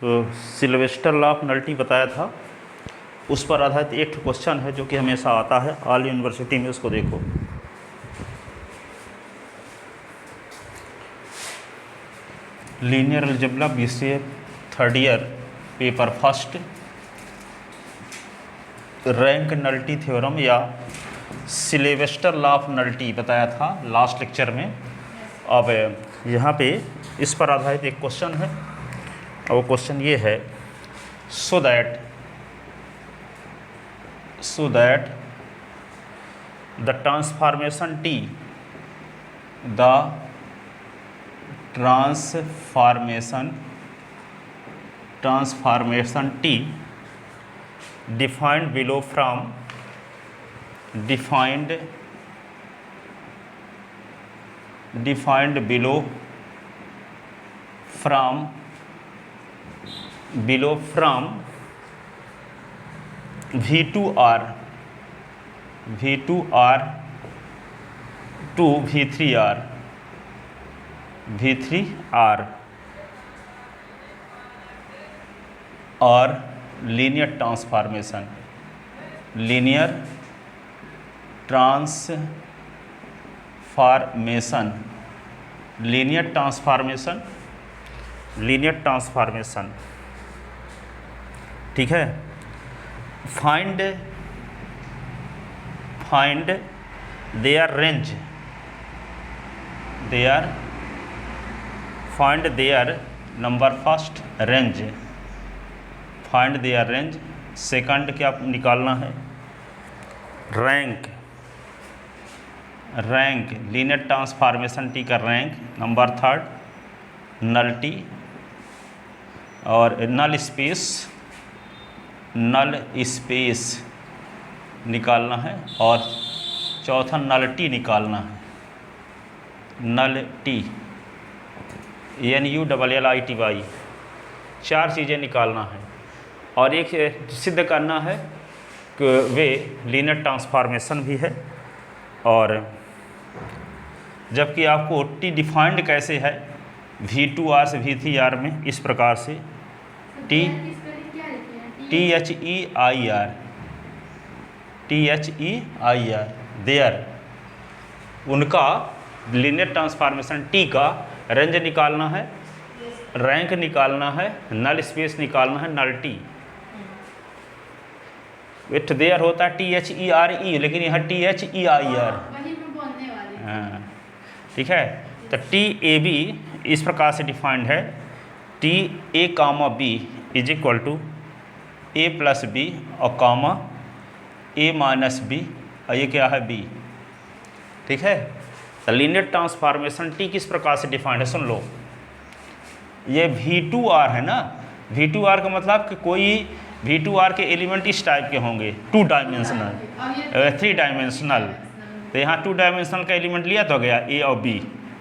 तो Sylvester law of nullity बताया था, उस पर आधारित एक क्वेश्चन है जो कि हमेशा आता है ऑल यूनिवर्सिटी में। उसको देखो। Linear algebra BCA third year paper first, rank nullity theorem या सिल्वेस्टर लॉ ऑफ नल्टी बताया था लास्ट लेक्चर में। अब यहाँ पे इस पर आधारित एक क्वेश्चन है और वो क्वेश्चन ये है, so that the transformation T defined below from V2R to V3R और लीनियर ट्रांसफॉर्मेशन ठीक है। Find their range, find their number first range, find their range. Second क्या निकालना है, रैंक लीनियर ट्रांसफॉर्मेशन T का रैंक। नंबर थर्ड नल्टी और null space निकालना है, और चौथा नल्टी निकालना है, नल्टी NULLITY। चार चीज़ें निकालना है और एक सिद्ध करना है कि वे लीनियर ट्रांसफॉर्मेशन भी है। और जबकि आपको T डिफाइंड कैसे है V2R से V3R में, इस प्रकार से THEIR देयर, उनका लीनियर ट्रांसफॉर्मेशन T का रेंज निकालना है, रैंक निकालना है, नल स्पेस निकालना है, नल्टी। विथ देयर होता है THERE, लेकिन यहाँ THEIR। हाँ ठीक है। तो TAB इस प्रकार से डिफाइंड है, TA, B is equal to A plus B और कामा A माइनस B, और ये क्या है B। ठीक है। तो लीनियर ट्रांसफॉर्मेशन T किस प्रकार से डिफाइंड है, सुन लो। ये V2R है ना, V2R का मतलब कि कोई V2R के एलिमेंट इस टाइप के होंगे, 2 डायमेंशनल 3 डायमेंशनल। तो यहाँ 2 डायमेंशनल का एलिमेंट लिया तो गया A और B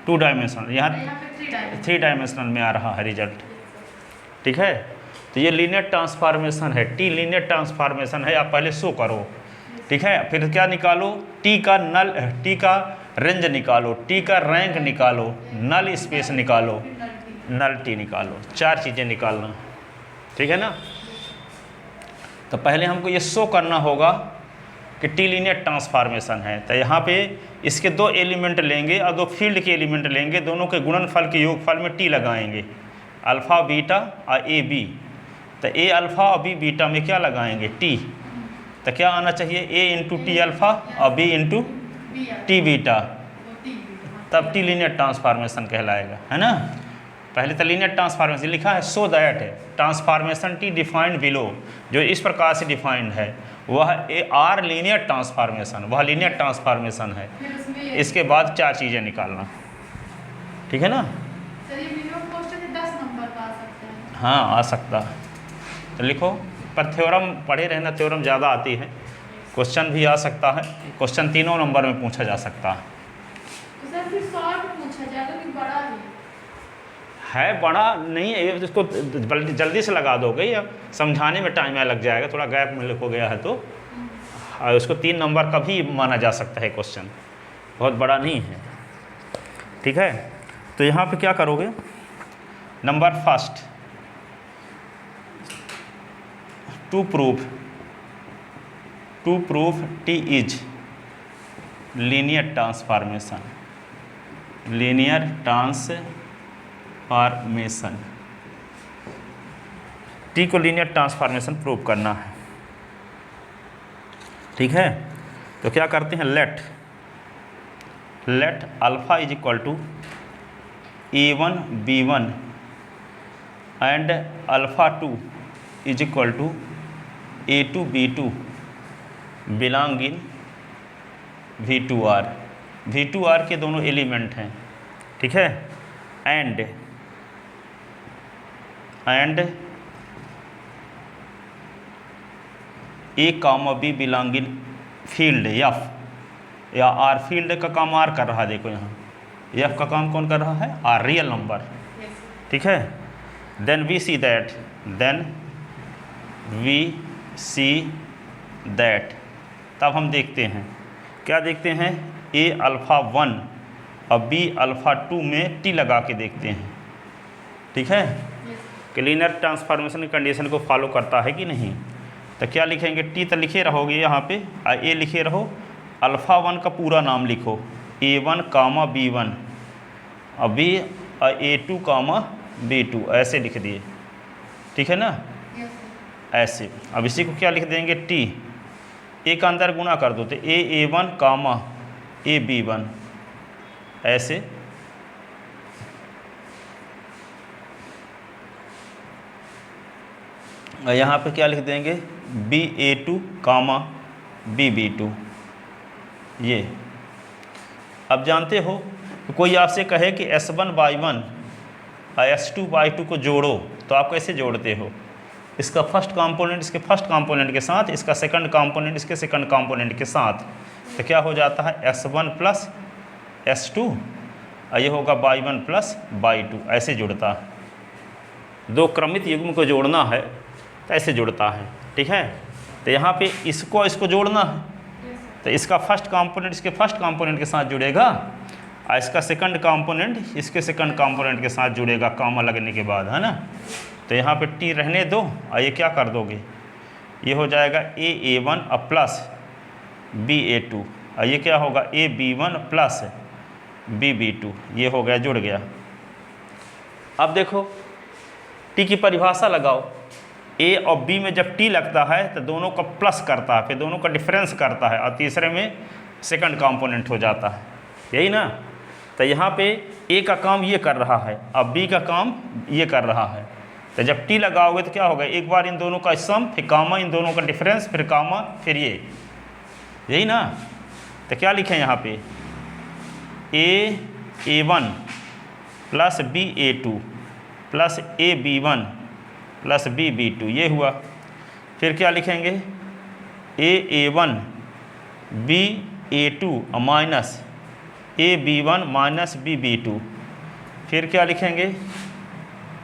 2 डायमेंशनल, यहाँ 3 डायमेंशनल में आ रहा है रिजल्ट। ठीक है। तो ये लीनियर ट्रांसफॉर्मेशन है, T लीनियर ट्रांसफॉर्मेशन है। आप पहले शो करो, ठीक है। फिर क्या निकालो, T का रेंज निकालो, T का रैंक निकालो, नल स्पेस निकालो, नल्टी निकालो। चार चीज़ें निकालना, ठीक है ना। तो पहले हमको ये शो करना होगा कि T लीनियर ट्रांसफॉर्मेशन है। तो यहाँ पे इसके 2 एलिमेंट लेंगे और 2 फील्ड के एलिमेंट लेंगे, दोनों के गुणनफल के योगफल में T लगाएंगे, अल्फ़ा बीटा और AB। तो A अल्फ़ा और B बीटा में क्या लगाएंगे, T। तो क्या आना चाहिए, A इंटू T अल्फ़ा और B इंटू T बीटा, तब T लीनियर ट्रांसफॉर्मेशन कहलाएगा, है ना। पहले तो लीनियर ट्रांसफॉर्मेशन लिखा है, so that transformation T defined below, जो इस प्रकार से डिफाइंड है वह R लीनियर ट्रांसफॉर्मेशन, वह लीनियर ट्रांसफॉर्मेशन है। इसके बाद चार चीज़ें निकालना, ठीक है ना। हाँ आ सकता है, तो लिखो। पर थ्योरम पढ़े रहना, थ्योरम ज़्यादा आती है, क्वेश्चन भी आ सकता है। क्वेश्चन 3 नंबर में पूछा जा सकता है। बड़ा नहीं है, इसको जल्दी से लगा दोगे, या समझाने में टाइम लग जाएगा, थोड़ा गैप में हो गया है तो। और उसको 3 नंबर का भी माना जा सकता है, क्वेश्चन बहुत बड़ा नहीं है, ठीक है। तो यहाँ पे क्या करोगे, number first to proof T is linear transformation, T को लीनियर ट्रांसफॉर्मेशन प्रूव करना है। ठीक है, तो क्या करते हैं, let alpha is equal to A1 B1 and alpha 2 is equal to A2 B2 belong in V2R के दोनों एलिमेंट हैं। ठीक है, and A comma B belong in field F या R, फील्ड का काम R कर रहा है, देखो यहाँ F का काम कौन कर रहा है, R रियल नंबर। ठीक है, देन वी सी दैट, तब हम देखते हैं, क्या देखते हैं, A अल्फ़ा 1 और B अल्फ़ा 2 में T लगा के देखते हैं। ठीक है, कि लीनियर ट्रांसफॉर्मेशन की कंडीशन को फॉलो करता है कि नहीं। तो क्या लिखेंगे, T तो लिखे रहोगे यहाँ पे, A लिखे रहो, अल्फ़ा 1 का पूरा नाम लिखो, A1 कामा B1 और A2 कामा B2, ऐसे लिख दिए। ठीक है ना, ऐसे। अब इसी को क्या लिख देंगे, T, A का अंदर गुना कर दो तो A1 कामा B1, ऐसे। और यहाँ पे क्या लिख देंगे, A2 कामा B2, ये। अब जानते हो कि कोई आपसे कहे कि S1/1 और S2/2 को जोड़ो, तो आप कैसे जोड़ते हो, इसका फर्स्ट कंपोनेंट इसके फर्स्ट कंपोनेंट के साथ, इसका सेकंड कंपोनेंट इसके सेकंड कंपोनेंट के साथ, तो क्या हो जाता है, S1 प्लस S2 और ये होगा Y1 प्लस Y2, ऐसे जुड़ता है। दो क्रमित युग्म को जोड़ना है तो ऐसे जुड़ता है। ठीक है, तो यहाँ पे इसको जोड़ना है, तो इसका फर्स्ट कंपोनेंट इसके फर्स्ट कंपोनेंट के साथ जुड़ेगा और इसका सेकंड कंपोनेंट इसके सेकंड कंपोनेंट के साथ जुड़ेगा, कामा लगने के बाद, है ना। तो यहाँ पे T रहने दो और ये क्या कर दोगे, ये हो जाएगा A1 और प्लस BA2 और ये क्या होगा, AB1 प्लस BB2, ये हो गया, जुड़ गया। अब देखो T की परिभाषा लगाओ, A और B में जब T लगता है तो दोनों का प्लस करता है, फिर दोनों का डिफरेंस करता है और तीसरे में सेकंड कंपोनेंट हो जाता है, यही ना। तो यहाँ पे A का काम ये कर रहा है और B का काम ये कर रहा है, तो जब T लगाओगे तो क्या होगा, एक बार इन दोनों का सम, फिर कामा इन दोनों का डिफरेंस, फिर कामा, फिर ये, यही ना। तो क्या लिखें यहाँ पे, A1 plus BA2 plus AB1 plus BB2, ये हुआ। फिर क्या लिखेंगे, A1 BA2 minus AB1 minus BB2, फिर क्या लिखेंगे,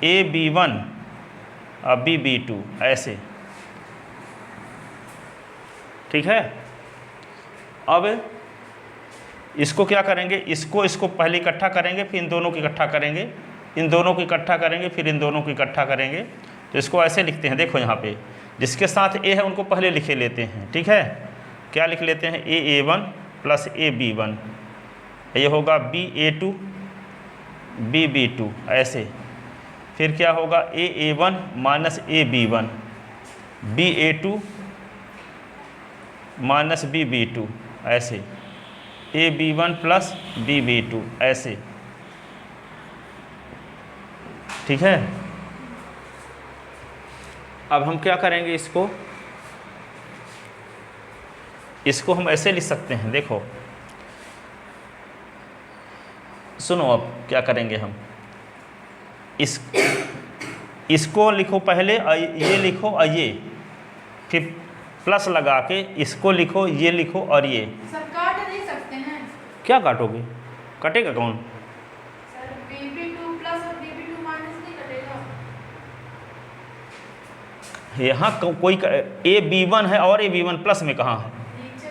AB1 और BB2, ऐसे। ठीक है, अब इसको क्या करेंगे, इसको पहले इकट्ठा करेंगे, फिर इन दोनों को इकट्ठा करेंगे, इन दोनों को इकट्ठा करेंगे, फिर इन दोनों को इकट्ठा करेंगे। तो इसको ऐसे लिखते हैं, देखो यहाँ पे जिसके साथ A है उनको पहले लिखे लेते हैं। ठीक है, क्या लिख लेते हैं, A1 प्लस AB1, ये होगा BA2 BB2, ऐसे। फिर क्या होगा, A1 minus AB1 BA2 minus BB2, ऐसे। AB1 प्लस BB2, ऐसे। ठीक है, अब हम क्या करेंगे, इसको हम ऐसे लिख सकते हैं, देखो सुनो, अब क्या करेंगे हम, इसको लिखो पहले, ये लिखो और ये, फिर प्लस लगा के इसको लिखो, ये लिखो और ये। सर काट नहीं सकते हैं? क्या काटोगे, कटेगा कौन? सर BB2 प्लस और BB2 माइनस नहीं कटेगा? यहाँ कोई AB1 है और AB1 प्लस में कहाँ है? नीचे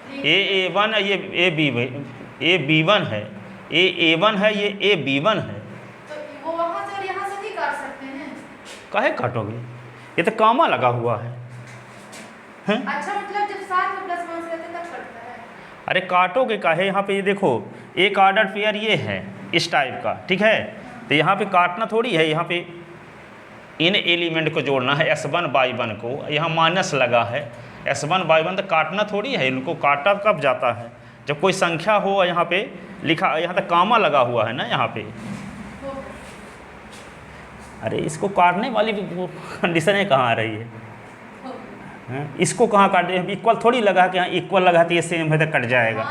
देखिए, A1 है, ये AB1 है, A1 है, ये AB1 है। तो वो वहाँ से और यहाँ से नहीं काट सकते हैं? काहे काटोगे, ये तो कामा लगा हुआ है। अच्छा मतलब जब साथ में प्लस माइनस रहते तब कटता है। अरे काटोगे का है, यहाँ पे ये देखो एक ऑर्डर पेयर ये है इस टाइप का, ठीक है। तो यहाँ पे काटना थोड़ी है, यहाँ पे इन एलिमेंट को जोड़ना है S1/1 को, यहाँ माइनस लगा है S1/1, तो काटना थोड़ी है इनको। काटा कब जाता है जब कोई संख्या हो, यहाँ पे लिखा, यहाँ तक कामा लगा हुआ है ना यहाँ पे। अरे इसको काटने वाली कंडीशन कहाँ आ रही है? इसको कहाँ काट रहे हैं? इक्वल थोड़ी लगा कि यहाँ इक्वल लगा तो ये सेम है तो कट जाएगा।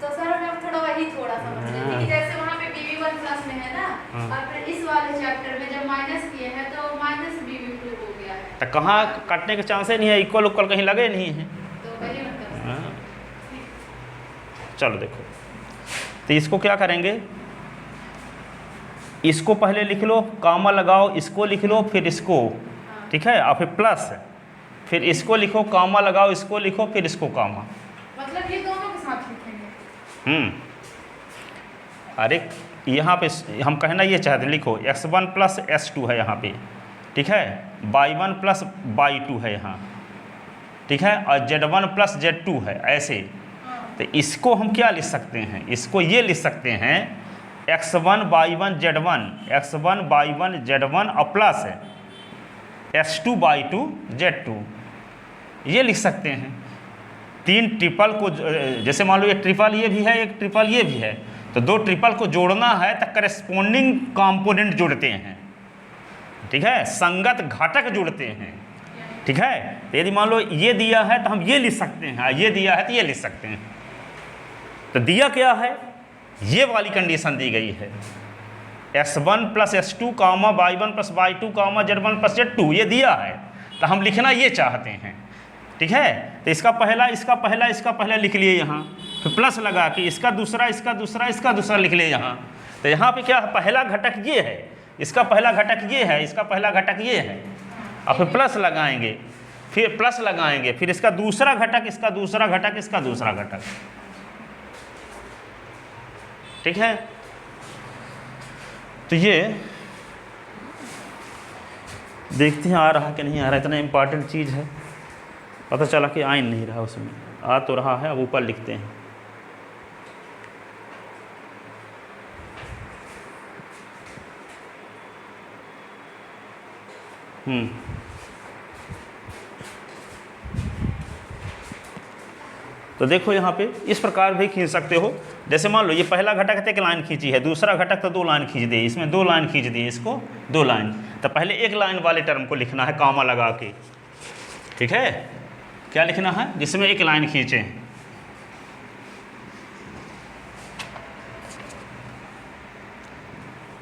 तो सर मैं थोड़ा वही थोड़ा समझ रही थी, जैसे वहाँ पे BB1 प्लस में है ना, और फिर इस वाले चैप्टर में जब माइनस किए हैं तो माइनस BB2 हो गया है। तो कहाँ काटने के चांस नहीं है, इक्वल उक्वल कहीं लगे नहीं है। तो वही मतलब। चलो देखो, तो इसको क्या करेंगे, इसको पहले लिख लो, कामा लगाओ, इसको लिख लो, फिर इसको, ठीक है, और फिर प्लस, फिर इसको लिखो, कामा लगाओ, इसको लिखो, फिर इसको कामा। मतलब ये दोनों के साथ लिखेंगे। अरे यहाँ पे हम कहना ये चाहते हैं, लिखो x1 प्लस s2 है यहाँ पे, ठीक है, y1 प्लस y2 है यहाँ, ठीक है, और z1 प्लस z2 है, ऐसे। तो इसको हम क्या लिख सकते हैं, इसको ये लिख सकते हैं x1 y1 z1, x1 y1 z1 और प्लस s2 y2 z2, ये लिख सकते हैं। तीन ट्रिपल को, जैसे मान लो एक ट्रिपल ये भी है, एक ट्रिपल ये भी है, तो दो ट्रिपल को जोड़ना है तो करेस्पोंडिंग कंपोनेंट जोड़ते हैं, ठीक है, संगत घटक जोड़ते हैं, ठीक है। तो यदि मान लो ये दिया है तो हम ये लिख सकते हैं, ये दिया है तो ये लिख सकते हैं। तो दिया क्या है, ये वाली कंडीशन दी गई है, s1 प्लस s2 कामा y1 प्लस y2 कामा z1 प्लस z2, ये दिया है। तो हम लिखना ये चाहते हैं, ठीक है। तो इसका पहला, इसका पहला, इसका पहला लिख लिए यहाँ, फिर प्लस लगा कि इसका दूसरा, इसका दूसरा, इसका दूसरा लिख लिए यहाँ। तो यहाँ पे क्या है, पहला घटक ये है, इसका पहला घटक ये है, इसका पहला घटक ये है, और फिर प्लस लगाएंगे, फिर प्लस लगाएंगे, फिर इसका दूसरा घटक, इसका दूसरा घटक, इसका दूसरा घटक, ठीक है। तो ये देखते हैं आ रहा कि नहीं आ रहा, इतना इम्पॉर्टेंट चीज़ है। पता चला कि आ नहीं रहा, उसमें आ तो रहा है, अब ऊपर लिखते हैं। तो देखो यहाँ पे इस प्रकार भी खींच सकते हो। जैसे मान लो ये पहला घटक है, एक लाइन खींची है, दूसरा घटक तो 2 लाइन खींच दी, इसमें 2 लाइन खींच दी, इसको 2 लाइन। तो पहले एक लाइन वाले टर्म को लिखना है कामा लगा के, ठीक है। क्या लिखना है, जिसमें एक लाइन खींचे।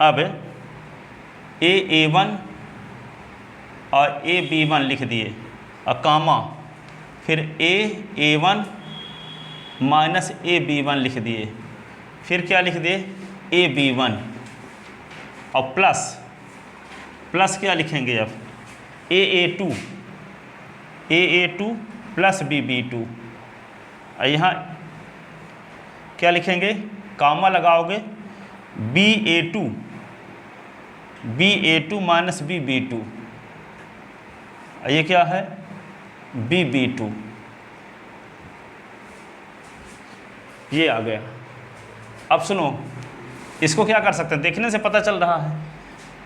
अब a1 और a1 लिख दिए, और कामा, फिर a1 माइनस a1 लिख दिए, फिर क्या लिख दिए a1, और प्लस, प्लस क्या लिखेंगे अब a2 प्लस b2, और यहाँ क्या लिखेंगे, कामा लगाओगे b2 माइनस b2, ये क्या है b2, ये आ गया। अब सुनो, इसको क्या कर सकते हैं, देखने से पता चल रहा है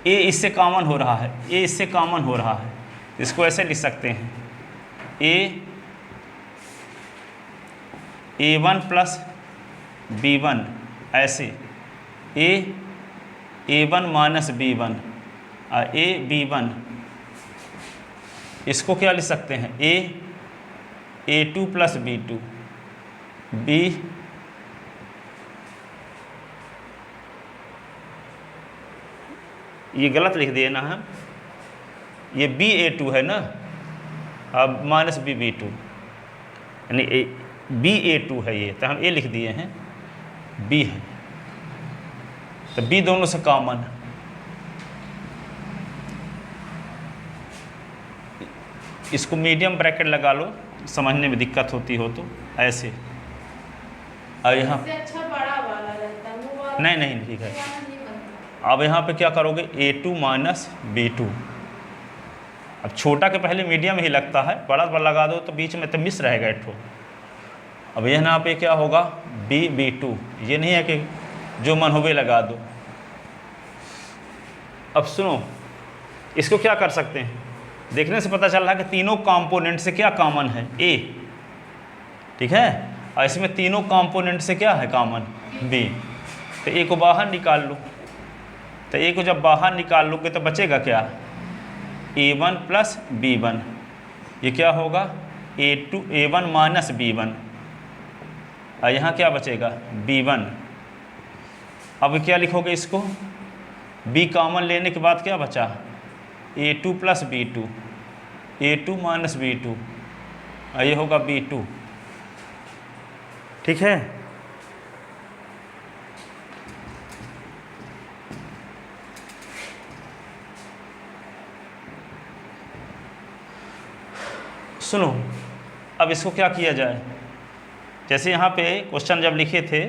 a इससे कॉमन हो रहा है, a इससे कॉमन हो रहा है, इसको ऐसे लिख सकते हैं a1 प्लस b1, ऐसे a1 माइनस b1 और ab1, इसको क्या लिख सकते हैं a2 प्लस b2, b ये गलत लिख दिए ना हम, ये ba2 है ना, अब माइनस b2, यानी ba2 है ये, तो हम a लिख दिए हैं, b है, तो b दोनों से कॉमन। इसको मीडियम ब्रैकेट लगा लो, समझने में दिक्कत होती हो तो ऐसे। और यहाँ अच्छा बड़ा वाला रहता है वो वाला, नहीं ठीक है। अब यहाँ पे क्या करोगे a2 माइनस b2, अब छोटा के पहले मीडियम ही लगता है, बड़ा पर लगा दो तो बीच में तो मिस रहेगा एक ठो। अब यहाँ पे क्या होगा B2, ये नहीं है कि जो मन हो वे लगा दो। अब सुनो, इसको क्या कर सकते हैं, देखने से पता चल रहा है कि तीनों कंपोनेंट से क्या कॉमन है A, ठीक है, और इसमें तीनों कंपोनेंट से क्या है कॉमन B। तो A को बाहर निकाल लो, तो A को जब बाहर निकाल लोगे तो बचेगा क्या A1 प्लस B1, ये क्या होगा A1 माइनस B1, और यहाँ क्या बचेगा B1। अब क्या लिखोगे इसको, B कॉमन लेने के बाद क्या बचा A2 plus B2, A2 minus B2, और ये होगा B2, ठीक है। सुनो, अब इसको क्या किया जाए, जैसे यहाँ पे क्वेश्चन जब लिखे थे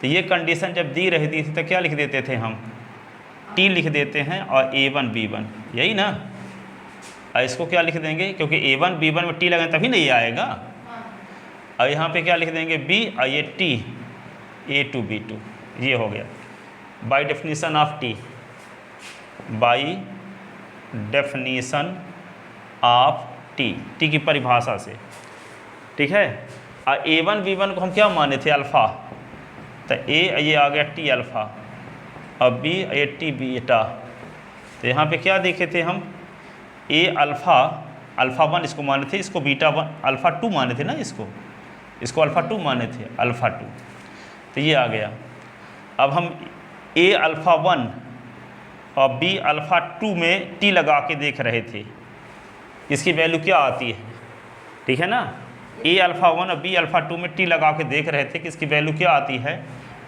तो ये कंडीशन जब दी रहती थी तो क्या लिख देते थे हम, T लिख देते हैं और A1 B1, यही ना। और इसको क्या लिख देंगे, क्योंकि A1 B1 में T लगाएं तभी नहीं आएगा। और यहाँ पे क्या लिख देंगे B, और ये T A2 B2, ये हो गया by definition of T, by definition of T की परिभाषा से, ठीक है। और A1 B1 को हम क्या माने थे अल्फ़ा, तो A ये आ गया T अल्फ़ा, और B ये T बीटा। तो यहाँ पे क्या देखे थे हम, A अल्फ़ा 1 इसको माने थे, इसको बीटा 1 अल्फ़ा 2 माने थे ना, इसको अल्फ़ा 2 माने थे, अल्फ़ा 2, तो ये आ गया। अब हम A अल्फ़ा 1 और B अल्फ़ा 2 में T लगा के देख रहे थे, इसकी वैल्यू क्या आती है, ठीक है ना। A अल्फ़ा 1 और B अल्फ़ा 2 में T लगा के देख रहे थे कि इसकी वैल्यू क्या आती है,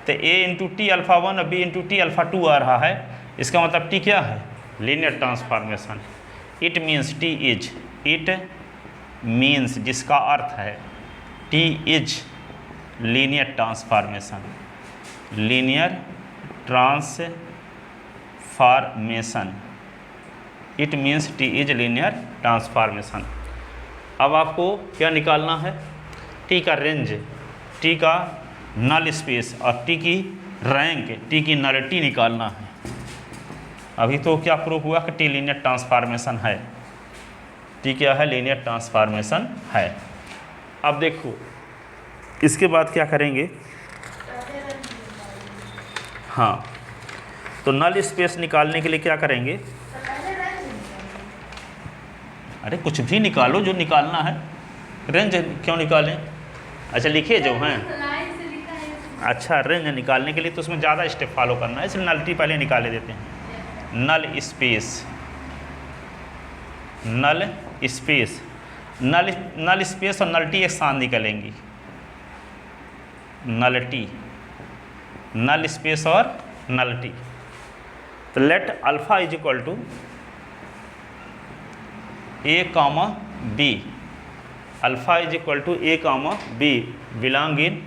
तो A इंटू टी अल्फ़ा 1 और B इंटू टी अल्फ़ा 2 आ रहा है। इसका मतलब T क्या है, लीनियर ट्रांसफॉर्मेशन। इट मीन्स जिसका अर्थ है T is linear transformation, linear transformation, it means T is linear transformation. अब आपको क्या निकालना है, T का रेंज, T का नल स्पेस और T की रैंक, T की नलिटी निकालना है। अभी तो क्या प्रूफ हुआ कि T लीनियर ट्रांसफॉर्मेशन है, T क्या है, लीनियर ट्रांसफॉर्मेशन है। अब देखो इसके बाद क्या करेंगे, हाँ तो नल स्पेस निकालने के लिए क्या करेंगे, अरे कुछ भी निकालो जो निकालना है, रेंज क्यों निकालें, अच्छा लिखे जो हैं, अच्छा रेंज निकालने के लिए तो उसमें ज़्यादा स्टेप फॉलो करना है, इसलिए नलिटी पहले निकाले देते हैं। नल स्पेस और नलिटी एक साथ निकलेंगी, नल स्पेस और नलिटी। तो let alpha is equal to A comma B, alpha is equal to A comma B belong in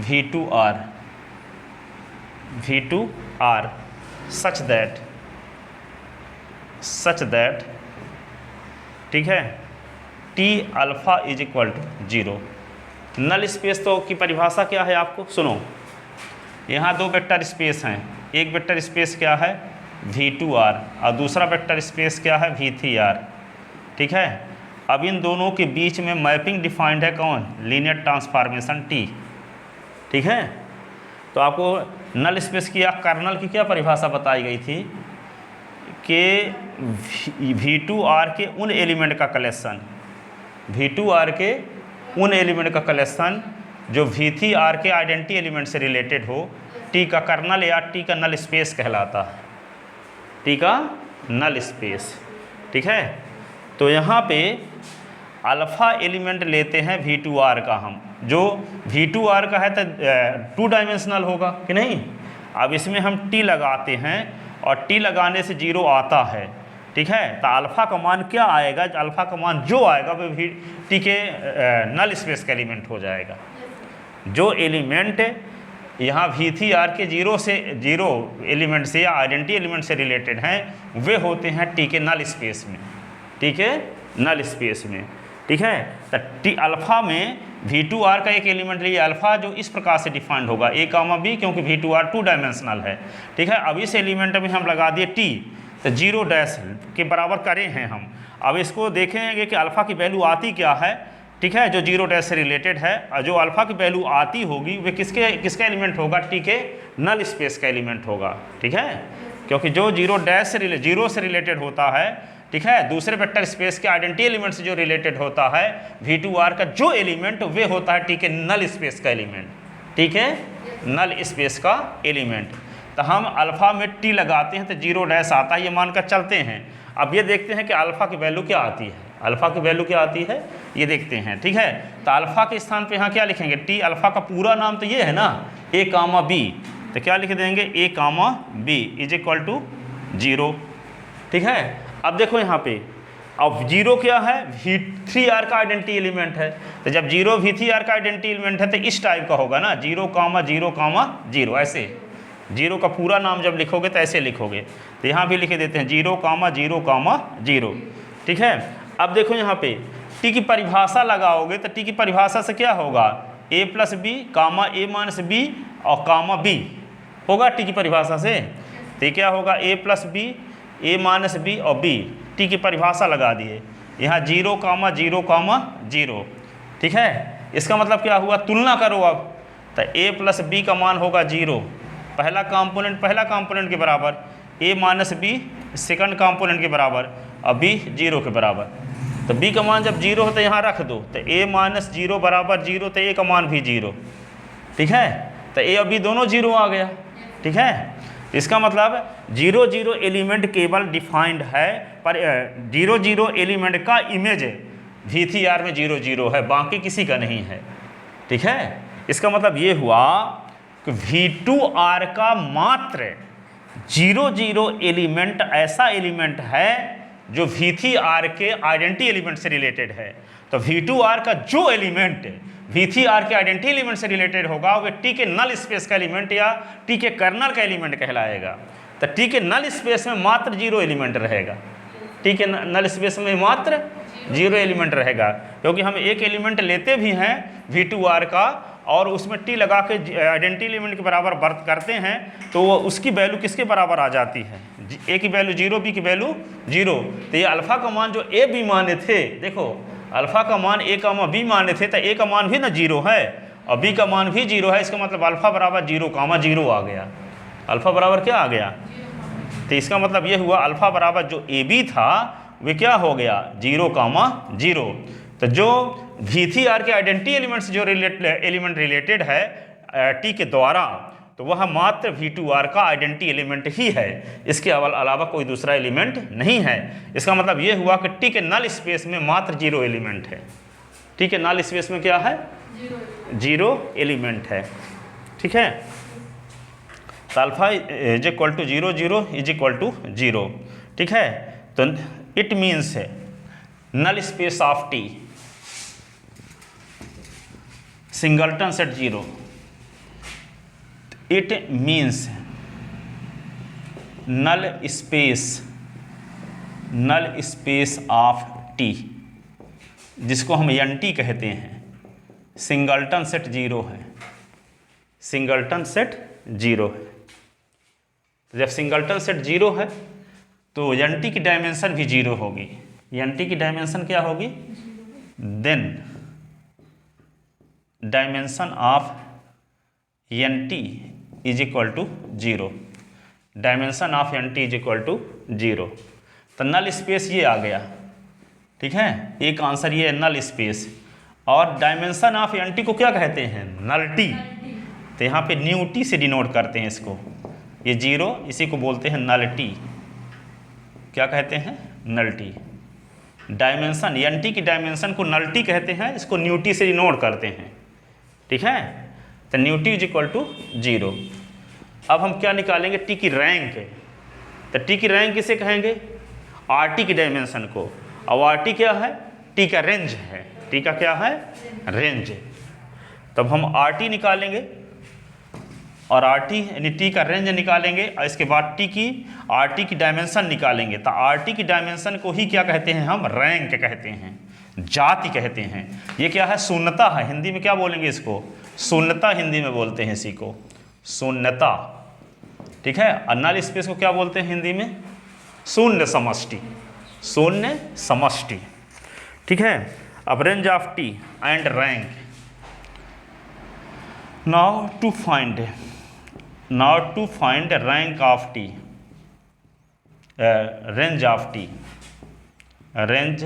V2R such that, ठीक है, T alpha is equal to 0। Null space तो की परिभाषा क्या है आपको सुनो, यहाँ दो वेक्टर स्पेस हैं, एक वेक्टर स्पेस क्या है V2R और दूसरा वेक्टर स्पेस क्या है V3R, ठीक है। अब इन दोनों के बीच में मैपिंग डिफाइंड है कौन, लीनियर ट्रांसफॉर्मेशन T, ठीक है। तो आपको नल स्पेस की या कर्नल की क्या परिभाषा बताई गई थी कि V2R के उन एलिमेंट का कलेक्शन, V2R के उन एलिमेंट का कलेक्शन जो V3R के आइडेंटिटी एलिमेंट से रिलेटेड हो, T का कर्नल या T का नल स्पेस कहलाता है, T का नल स्पेस, ठीक है। तो यहाँ पे अल्फ़ा एलिमेंट लेते हैं V2R का हम, जो V2R का है तो 2 डायमेंशनल होगा कि नहीं। अब इसमें हम T लगाते हैं और T लगाने से 0 आता है, ठीक है। तो अल्फ़ा का मान क्या आएगा, अल्फ़ा का मान जो आएगा वो T के नल स्पेस का एलिमेंट हो जाएगा। जो एलिमेंट यहाँ V3R के जीरो एलिमेंट से या आइडेंटिटी एलिमेंट से रिलेटेड हैं, वे होते हैं टी के नल स्पेस में, ठीक है, नल स्पेस में, ठीक है। तो टी अल्फ़ा में V2R का एक एलिमेंट लिए अल्फ़ा जो इस प्रकार से डिफाइंड होगा A, B, क्योंकि V2R 2 डायमेंशनल है, ठीक है। अब इस एलिमेंट में हम लगा दिए T, तो 0 डैश के बराबर करें हैं हम। अब इसको देखेंगे कि अल्फ़ा की वैल्यू आती क्या है, ठीक है, जो 0 डैश से रिलेटेड है, और जो अल्फ़ा की वैल्यू आती होगी वे किसका एलिमेंट होगा, टी के नल स्पेस का एलिमेंट होगा, ठीक है। क्योंकि जो 0 से रिलेटेड होता है, ठीक है, दूसरे वेक्टर स्पेस के आइडेंटिटी एलिमेंट से जो रिलेटेड होता है V2R का जो एलिमेंट, वे होता है टी के नल स्पेस का एलिमेंट, ठीक है, नल स्पेस का एलिमेंट। तो हम अल्फ़ा में टी लगाते हैं तो 0 डैश आता है, ये मानकर चलते हैं। अब ये देखते हैं कि अल्फ़ा की वैल्यू क्या आती है, अल्फ़ा की वैल्यू क्या आती है, ये देखते हैं, ठीक है। तो अल्फ़ा के स्थान पे यहाँ क्या लिखेंगे, टी, अल्फ़ा का पूरा नाम तो ये है ना, A, B, तो क्या लिख देंगे A, B is equal to 0, ठीक है। अब देखो यहाँ पे, अब 0 क्या है, V3R का आइडेंटिटी एलिमेंट है, तो जब 0 V3R का आइडेंटिटी एलिमेंट है तो इस टाइप का होगा ना, 0, 0, ऐसे 0 का पूरा नाम जब लिखोगे तो ऐसे लिखोगे। तो यहाँ भी लिख देते हैं 0, 0, ठीक है। अब देखो यहाँ पे टी की परिभाषा लगाओगे तो टी की परिभाषा से क्या होगा, A + B, A - B और B होगा टी की परिभाषा से। तो क्या होगा, A + B, A - B और B, टी की परिभाषा लगा दिए। यहाँ 0, 0, ठीक है। इसका मतलब क्या हुआ, तुलना करो अब, तो A + B का मान होगा 0, पहला कंपोनेंट के बराबर, A - B सेकंड कंपोनेंट के बराबर और B 0 के बराबर। तो B का मान जब 0 है तो यहाँ रख दो, तो A - 0 बराबर 0, तो A का मान भी 0, ठीक है। तो A और B दोनों 0 आ गया, ठीक है। इसका मतलब 0, 0 एलिमेंट केवल डिफाइंड है, पर 0, 0 एलिमेंट का इमेज V3R में 0, 0 है, बाकी किसी का नहीं है, ठीक है। इसका मतलब ये हुआ कि V2R का मात्र 0, 0 एलिमेंट ऐसा एलिमेंट है जो V3R के आइडेंटिटी एलिमेंट से रिलेटेड है। तो V2R का जो एलिमेंट V3R के आइडेंटिटी एलिमेंट से रिलेटेड होगा वह टी के नल स्पेस का एलिमेंट या टी के कर्नल का एलिमेंट कहलाएगा। तो टी के नल स्पेस में मात्र 0 एलिमेंट रहेगा, टी के नल स्पेस में मात्र 0 एलिमेंट रहेगा, क्योंकि हम एक एलिमेंट लेते भी हैं V2R का और उसमें टी लगा के आइडेंटिटी एलिमेंट के बराबर बर्थ करते हैं, तो वो उसकी वैल्यू किसके बराबर आ जाती है, A की वैल्यू 0, B की वैल्यू 0। तो ये अल्फ़ा का मान जो A, B माने थे, देखो अल्फ़ा का मान A, B माने थे, तो A का मान भी ना 0 है और B का मान भी 0 है। इसका मतलब अल्फ़ा बराबर 0, 0 आ गया, अल्फ़ा बराबर क्या आ गया। तो इसका मतलब ये हुआ अल्फ़ा बराबर जो AB था वे क्या हो गया, 0, 0। तो जो V3R के आइडेंटिटी एलिमेंट से जो एलिमेंट रिलेटेड है टी के द्वारा, तो वह मात्र V2R का आइडेंटिटी एलिमेंट ही है, इसके अलावा कोई दूसरा एलिमेंट नहीं है। इसका मतलब ये हुआ कि टी के नल स्पेस में मात्र 0 एलिमेंट है, टी के नल स्पेस में क्या है, 0 एलिमेंट है, ठीक है। तो alpha is equal to 0, 0 is equal to 0, ठीक है। तो इट मीन्स है null space of T singleton set 0, it means null space of T, जिसको हम NT कहते हैं, सिंगलटन सेट 0 है, सिंगलटन सेट 0 है। तो जब सिंगलटन सेट 0 है तो NT की डायमेंशन भी 0 होगी। NT की डायमेंशन क्या होगी, then dimension of NT is equal to 0, dimension of NT is equal to 0। तो नल स्पेस ये आ गया, ठीक है, एक आंसर ये है नल स्पेस। और डायमेंशन ऑफ NT को क्या कहते हैं, नल्टी। तो यहाँ पे न्यूटी से डिनोट करते हैं इसको, ये 0 इसी को बोलते हैं नल्टी, क्या कहते हैं, नल्टी। डायमेंशन NT की डायमेंशन को नल्टी कहते हैं, इसको न्यूटी से डिनोट करते हैं, ठीक है। तो न्यूटी इज इक्वल टू 0। अब हम क्या निकालेंगे, टी की रैंक। तो टी की रैंक किसे कहेंगे, RT की डायमेंशन को। अब RT क्या है, टी का रेंज है, टी का क्या है, रेंज। तब हम RT निकालेंगे और आर टी यानी टी का रेंज निकालेंगे और इसके बाद टी की आर टी की डायमेंशन निकालेंगे। तो आर टी की डायमेंशन को ही क्या कहते हैं हम, रैंक कहते हैं, जाति कहते हैं। ये क्या है, शून्यता है। हिंदी में क्या बोलेंगे इसको, शून्यता हिंदी में बोलते हैं इसी को, शून्यता। ठीक है, और नल स्पेस को क्या बोलते हैं हिंदी में, शून्य समष्टि, शून्य समष्टि। ठीक है, अब range of T and rank. Now to find rank of T, range of T, range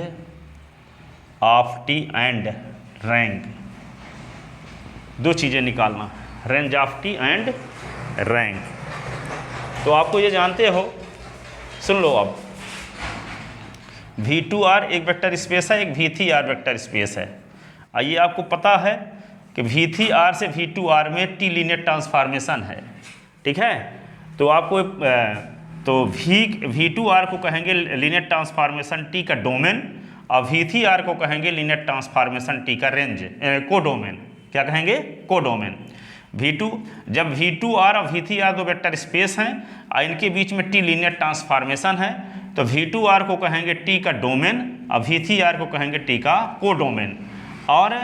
of T and rank, दो चीज़ें निकालना, range of T and rank. तो आपको ये जानते हो, सुन लो अब, V2R एक वेक्टर स्पेस है, एक V3R वेक्टर स्पेस है। आइए, आपको पता है कि V3R से V2R में टी लीनियर ट्रांसफॉर्मेशन है। ठीक है, तो आपको तो V2R को कहेंगे लीनियर ट्रांसफॉर्मेशन टी का डोमेन, और V3R को कहेंगे लीनियर ट्रांसफॉर्मेशन टी का रेंज, कोडोमेन। क्या कहेंगे, कोडोमेन। जब V2R और V3R दो वेक्टर स्पेस हैं और इनके बीच में टी लीनियर ट्रांसफॉर्मेशन है, तो V2R को कहेंगे टी का डोमेन और V3R को कहेंगे टी का कोडोमेन। और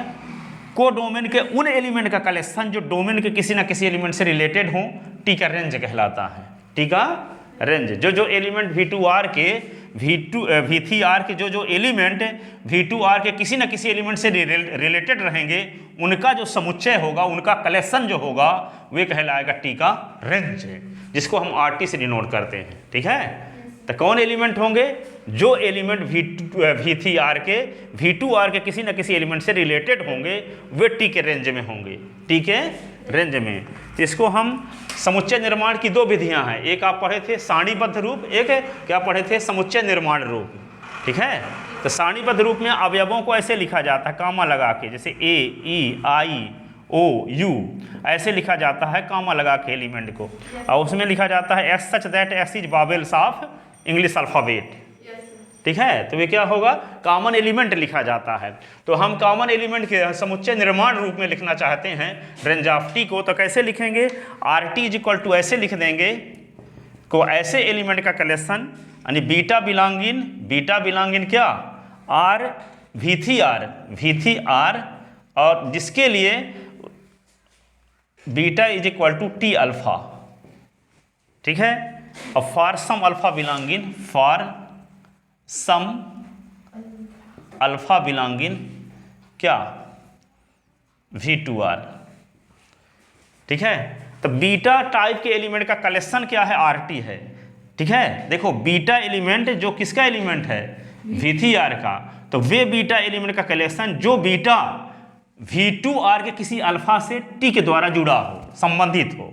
कोडोमेन के उन एलिमेंट का कलेक्शन जो डोमेन के किसी न किसी एलिमेंट से रिलेटेड हों, टी का रेंज कहलाता है। टी का रेंज, जो एलिमेंट V2R के V3R के जो एलिमेंट V2R के किसी न किसी एलिमेंट से रिलेटेड रहेंगे, उनका जो समुच्चय होगा, उनका कलेक्शन जो होगा, वे कहलाएगा टी का रेंज, जिसको हम RT से डिनोट करते हैं। ठीक है, तो कौन एलिमेंट होंगे, जो एलिमेंट V3R के V2R के किसी न किसी एलिमेंट से रिलेटेड होंगे, वे टी के रेंज में होंगे, टी के रेंज में। तो इसको हम समुच्चय निर्माण की दो विधियां हैं, एक आप पढ़े थे सारणीबद्ध रूप, एक क्या पढ़े थे, समुच्चय निर्माण रूप। ठीक है, तो सारणीबद्ध रूप में अवयवों को ऐसे लिखा जाता है कामा लगा के, जैसे A, E, I, O, U ऐसे लिखा जाता है कामा लगा के एलिमेंट को, और उसमें लिखा जाता है S such that S is vowels of English alphabet. ठीक है, तो ये क्या होगा, कॉमन एलिमेंट लिखा जाता है। तो हम कॉमन एलिमेंट के समुच्चय निर्माण रूप में लिखना चाहते हैं रेंज ऑफ टी को, तो कैसे लिखेंगे, R T is equal to ऐसे लिख देंगे को ऐसे एलिमेंट का कलेक्शन, यानी बीटा बिलोंगिंग क्या, आर V3R, और जिसके लिए beta is equal to T alpha. ठीक है, और फॉर सम अल्फा बिलोंगिंग क्या, V2R। ठीक है, तो बीटा टाइप के एलिमेंट का कलेक्शन क्या है, RT है। ठीक है, देखो बीटा एलिमेंट जो किसका एलिमेंट है, V3R का, तो वे बीटा एलिमेंट का कलेक्शन जो बीटा V2R के किसी अल्फा से टी के द्वारा जुड़ा हो, संबंधित हो,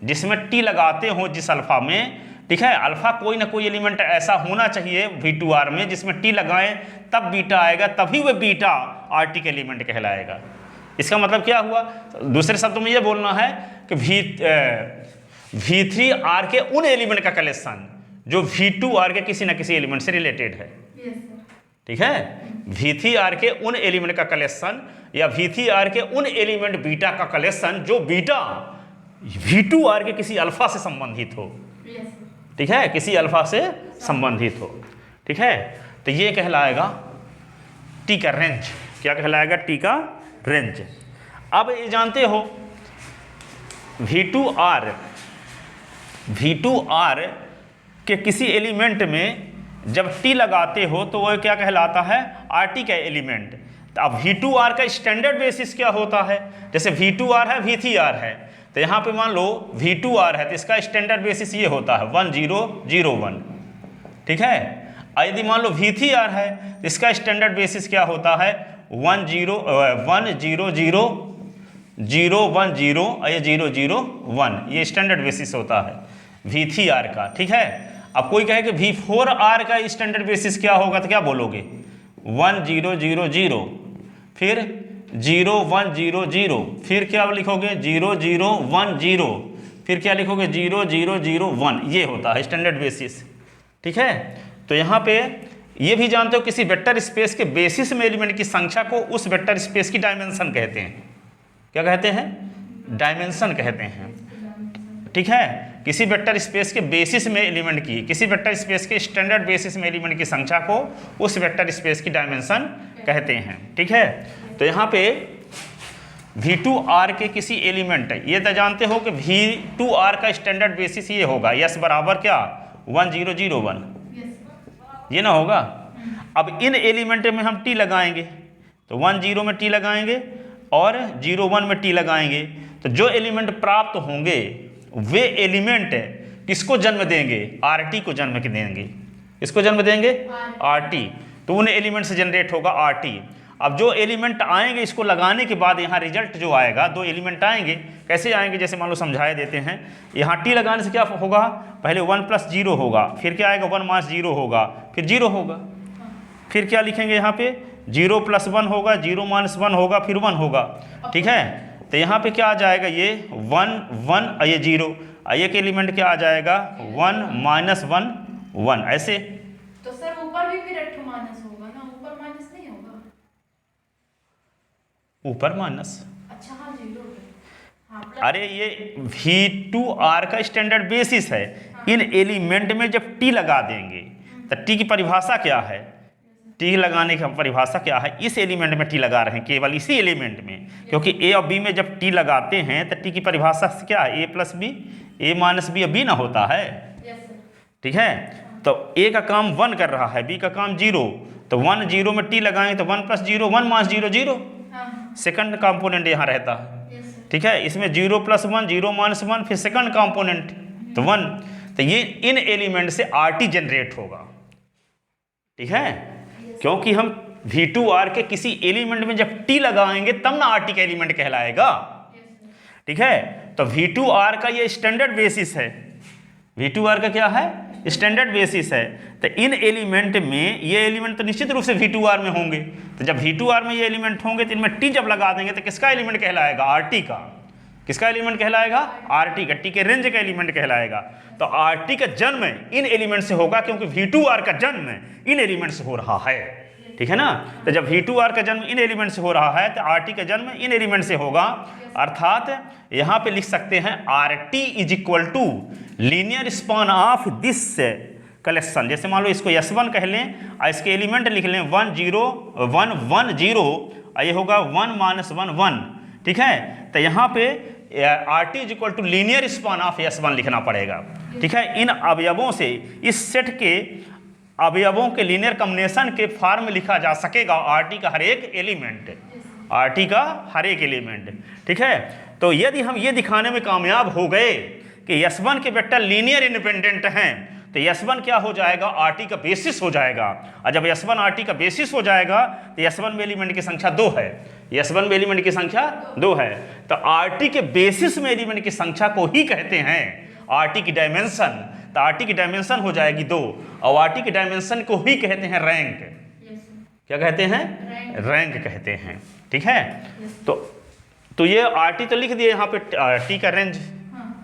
जिसमें टी लगाते हो जिस अल्फा में। ठीक है, अल्फा कोई ना कोई एलिमेंट ऐसा होना चाहिए V2R में जिसमें टी लगाएं तब बीटा आएगा, तभी वह बीटा RT के एलिमेंट कहलाएगा। इसका मतलब क्या हुआ, दूसरे शब्दों में ये बोलना है कि V3R के उन एलिमेंट का कलेक्शन जो V2R के किसी न किसी एलिमेंट से रिलेटेड है। ठीक है, V3R के उन एलिमेंट का कलेक्शन या V3R के उन एलिमेंट बीटा का कलेक्शन जो बीटा V2R के किसी अल्फा से संबंधित हो। ठीक है, किसी अल्फा से संबंधित हो। ठीक है, तो ये कहलाएगा टी का रेंज। क्या कहलाएगा, टी का रेंज। अब ये जानते हो V2R के किसी एलिमेंट में जब टी लगाते हो तो वह क्या कहलाता है, RT का एलिमेंट। तो अब V2R का स्टैंडर्ड बेसिस क्या होता है, जैसे V2R है V3R है, तो यहाँ पे मान लो V2R है तो इसका स्टैंडर्ड बेसिस ये होता है 1001। ठीक है, यदि मान लो V3R है तो इसका स्टैंडर्ड बेसिस क्या होता है 1000 और ये 001, ये स्टैंडर्ड बेसिस होता है V3R का। ठीक है, अब कोई कहे कि V4R का स्टैंडर्ड बेसिस क्या होगा, तो क्या बोलोगे 1000, फिर 0100, फिर क्या लिखोगे 0010, फिर क्या लिखोगे 0001, ये होता है स्टैंडर्ड बेसिस। ठीक है, तो यहाँ पे ये भी जानते हो किसी वेक्टर स्पेस के बेसिस में एलिमेंट की संख्या को उस वेक्टर स्पेस की डायमेंशन कहते हैं। क्या कहते हैं, डायमेंशन कहते हैं। ठीक है, किसी वेक्टर स्पेस के बेसिस में एलिमेंट की, किसी वेक्टर स्पेस के स्टैंडर्ड बेसिस में एलिमेंट की संख्या को उस वेक्टर स्पेस की डायमेंशन कहते हैं। ठीक है, तो यहाँ पे V2R के किसी एलिमेंट, ये तो जानते हो कि V2R का स्टैंडर्ड बेसिस ये होगा S बराबर क्या 1001, ये ना होगा। अब इन एलिमेंट में हम T लगाएंगे, तो 10 में T लगाएंगे और 01 में T लगाएंगे, तो जो एलिमेंट प्राप्त होंगे वे एलिमेंट किसको जन्म देंगे, RT को जन्म देंगे। किसको जन्म देंगे, RT, तो उन एलिमेंट से जनरेट होगा RT। अब जो एलिमेंट आएंगे इसको लगाने के बाद यहाँ रिजल्ट जो आएगा, दो एलिमेंट आएंगे, कैसे आएंगे, जैसे मान लो समझाए देते हैं। यहाँ T लगाने से क्या होगा, पहले 1 + 0 होगा, फिर क्या आएगा 1 - 0 होगा, फिर 0 होगा, फिर क्या लिखेंगे यहाँ पे 0 + 1 होगा, 0 - 1 होगा, फिर 1 होगा। ठीक है, तो यहाँ पे क्या आ जाएगा, ये 1 1 ये 0, एक एलिमेंट क्या आ जाएगा 1 - 1 1, ऐसे। तो सर ऊपर भी फिर 8 माइनस होगा ना, ऊपर माइनस नहीं होगा, ऊपर माइनस, अच्छा हाँ 0 हाँ, अरे ये V2R का स्टैंडर्ड बेसिस है। इन एलिमेंट में जब T लगा देंगे तो T की परिभाषा क्या है, T लगाने की परिभाषा क्या है, इस एलिमेंट में T लगा रहे हैं, केवल इसी एलिमेंट में, क्योंकि A और B में जब T लगाते हैं तो T की परिभाषा क्या है, A + B, A - B B ना होता है। ठीक है, तो A का काम 1 कर रहा है, B का काम 0, तो 1 0 में T लगाएंगे तो 1 + 0 1 - 0 0, सेकंड कंपोनेंट यहाँ रहता है। ठीक है, इसमें 0 + 1 0 - 1, फिर सेकंड कंपोनेंट तो 1, तो ये इन एलिमेंट से RT जनरेट होगा। ठीक है, क्योंकि हम V2R के किसी एलिमेंट में जब T लगाएंगे तब ना RT का एलिमेंट कहलाएगा। ठीक है, तो V2R का ये स्टैंडर्ड बेसिस है, V2R का क्या है, स्टैंडर्ड बेसिस है। तो इन एलिमेंट में ये एलिमेंट तो निश्चित रूप से V2R में होंगे, तो जब V2R में ये एलिमेंट होंगे तो इनमें T जब लगा देंगे तो किसका एलिमेंट कहलाएगा, RT का। किसका एलिमेंट कहलाएगा, RT का, T के रेंज का एलिमेंट कहलाएगा। तो RT का जन्म इन एलिमेंट से होगा, क्योंकि V2R का जन्म इन एलिमेंट से हो रहा है। ठीक है ना, तो जब V2R का जन्म इन एलिमेंट से हो रहा है तो RT का जन्म इन एलिमेंट से होगा। अर्थात यहाँ पे लिख सकते हैं RT = linear span of this collection. जैसे मान लो इसको S1 कह लें और इसके एलिमेंट लिख लें 1 0 1 1 0, ये होगा 1 - 1 1। ठीक है, तो यहाँ पे RT = linear span of S1 लिखना पड़ेगा। ठीक है, इन अवयवों से, इस सेट के अवयवों के लीनियर कॉम्बिनेशन के फॉर्म में लिखा जा सकेगा RT का हर एक एलिमेंट, RT का हर एक एलिमेंट। ठीक है, तो यदि हम ये दिखाने में कामयाब हो गए कि S1 के वेक्टर लीनियर इंडिपेंडेंट हैं तो S1 क्या हो जाएगा, RT का बेसिस हो जाएगा। और जब S1 RT का बेसिस हो जाएगा तो S1 में एलिमेंट की संख्या 2 है, S1 में एलिमेंट की संख्या 2 है, तो RT के बेसिस में एलिमेंट की संख्या को ही कहते हैं RT की डायमेंशन। तो RT की डायमेंशन हो जाएगी 2, और RT की डायमेंशन को ही कहते हैं रैंक। क्या कहते हैं, रैंक कहते हैं। ठीक है, तो ये RT तो लिख दिए यहाँ पे, T का रेंज,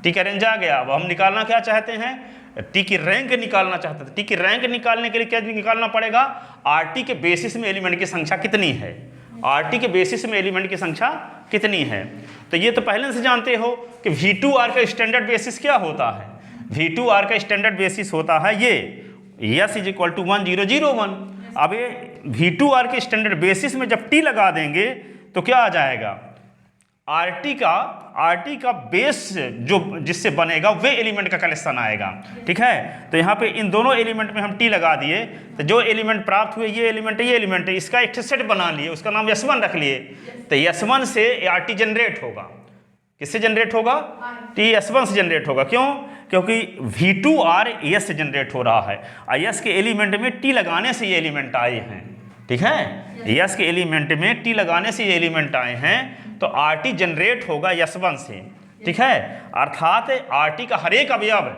T का रेंज आ गया। अब हम निकालना क्या चाहते हैं, T की रैंक निकालना चाहते थे। T की रैंक निकालने के लिए क्या निकालना पड़ेगा, RT के बेसिस में एलिमेंट की संख्या कितनी है, RT के बेसिस में एलिमेंट की संख्या कितनी है। तो ये तो पहले से जानते हो कि V2R का स्टैंडर्ड बेसिस क्या होता है। V2R का स्टैंडर्ड बेसिस होता है ये S = 1 0 0 1। अब ये V2R के स्टैंडर्ड बेसिस में जब T लगा देंगे तो क्या आ जाएगा, RT का बेस जो जिससे बनेगा वे एलिमेंट का कलेक्शन आएगा। ठीक है, तो यहाँ पे इन दोनों एलिमेंट में हम T लगा दिए, तो जो एलिमेंट प्राप्त हुए ये एलिमेंट है, इसका एक सेट बना लिए, उसका नाम S1 रख लिए। तो S1 से RT जनरेट होगा। किससे जनरेट होगा, T S1 से जनरेट होगा। क्यों, क्योंकि V2R S से जनरेट हो रहा है, और S के एलिमेंट में T लगाने से ये एलिमेंट आए हैं। ठीक है, S के एलिमेंट में T लगाने से ये एलिमेंट आए हैं, तो RT जनरेट होगा S1 से। ठीक है, अर्थात RT का हर एक अवयव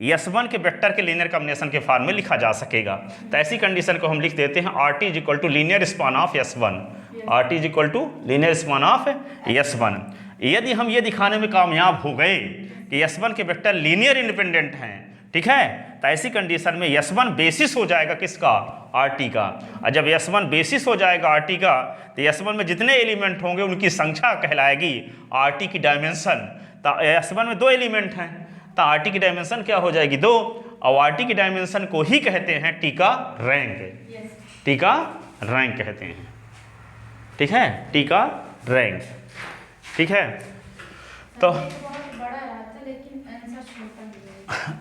S1 के वेक्टर के लीनियर कॉम्बिनेशन के फॉर्म में लिखा जा सकेगा। तो ऐसी कंडीशन को हम लिख देते हैं RT = linear span of S1, RT = linear span of S1। यदि हम ये दिखाने में कामयाब हो गए कि S1 के वेक्टर लीनियर इंडिपेंडेंट हैं, ठीक है, तो ऐसी कंडीशन में S1 बेसिस हो जाएगा किसका, RT का। और जब S1 बेसिस हो जाएगा RT का तो S1 में जितने एलिमेंट होंगे उनकी संख्या कहलाएगी RT की डायमेंशन। तो तो S1 में 2 एलिमेंट हैं, तो RT की डायमेंशन क्या हो जाएगी 2, और RT की डायमेंशन को ही कहते हैं T का रैंक। T का रैंक कहते हैं, ठीक है, T का रैंक, ठीक है। तो